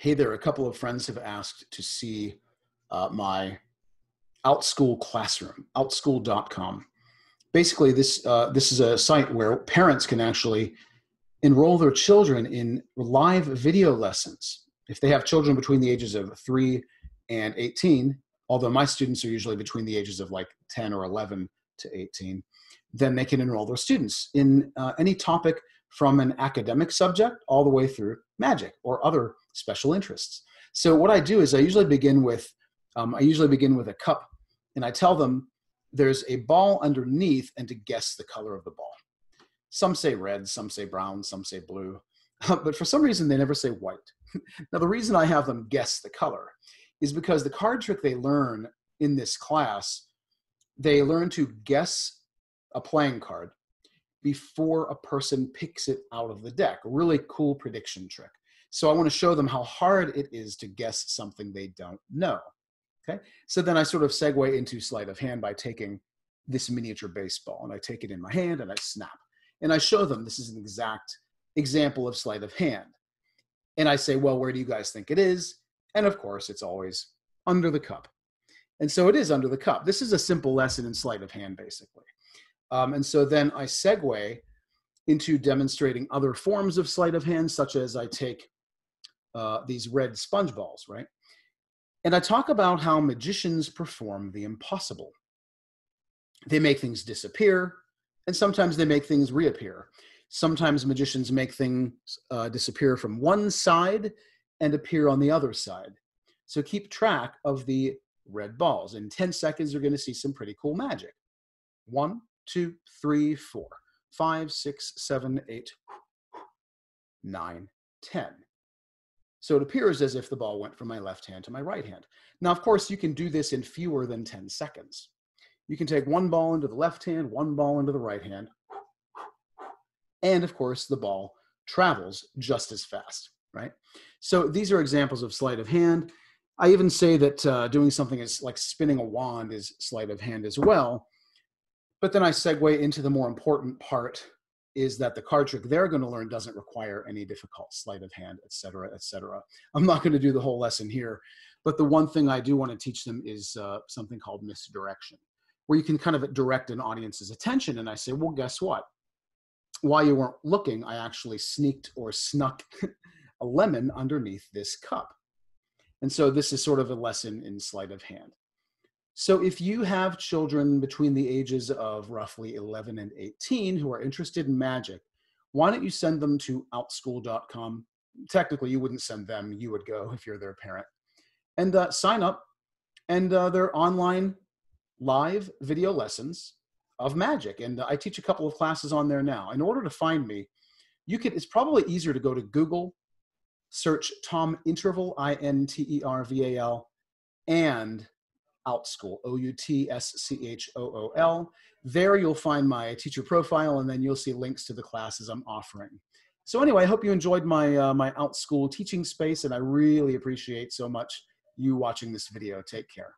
Hey there, a couple of friends have asked to see my Outschool classroom, outschool.com. Basically, this is a site where parents can actually enroll their children in live video lessons. If they have children between the ages of 3 and 18, although my students are usually between the ages of like 10 or 11 to 18, then they can enroll their students in any topic from an academic subject all the way through magic or other special interests. So what I do is I usually begin with a cup, and I tell them there's a ball underneath and to guess the color of the ball. Some say red, some say brown, some say blue, but for some reason they never say white. Now the reason I have them guess the color is because the card trick they learn in this class, they learn to guess a playing card before a person picks it out of the deck. A really cool prediction trick. So I want to show them how hard it is to guess something they don't know. Okay, so then I sort of segue into sleight of hand by taking this miniature baseball, and I take it in my hand and I snap. And I show them this is an exact example of sleight of hand. And I say, well, where do you guys think it is? And of course, it's always under the cup. And so it is under the cup. This is a simple lesson in sleight of hand, basically. And so then I segue into demonstrating other forms of sleight of hand, such as I take these red sponge balls, right? And I talk about how magicians perform the impossible. They make things disappear, and sometimes they make things reappear. Sometimes magicians make things disappear from one side and appear on the other side. So keep track of the red balls. In 10 seconds, you're going to see some pretty cool magic. 1, 2, 3, 4, 5, 6, 7, 8, 9, 10. So it appears as if the ball went from my left hand to my right hand. Now, of course, you can do this in fewer than 10 seconds. You can take one ball into the left hand, one ball into the right hand, and of course, the ball travels just as fast, right? So these are examples of sleight of hand. I even say that doing something is like spinning a wand is sleight of hand as well. But then I segue into the more important part, is that the card trick they're going to learn doesn't require any difficult sleight of hand, et cetera, et cetera. I'm not going to do the whole lesson here, but the one thing I do want to teach them is something called misdirection, where you can kind of direct an audience's attention. And I say, well, guess what? While you weren't looking, I actually sneaked or snuck a lemon underneath this cup. And so this is sort of a lesson in sleight of hand. So if you have children between the ages of roughly 11 and 18 who are interested in magic, why don't you send them to outschool.com? Technically, you wouldn't send them. You would go if you're their parent. And sign up. And they're online live video lessons of magic. And I teach a couple of classes on there now. In order to find me, it's probably easier to go to Google, search Tom Interval, I-N-T-E-R-V-A-L, and Outschool, O-U-T-S-C-H-O-O-L. There you'll find my teacher profile, and then you'll see links to the classes I'm offering. So anyway, I hope you enjoyed my, my Outschool teaching space, and I really appreciate so much you watching this video. Take care.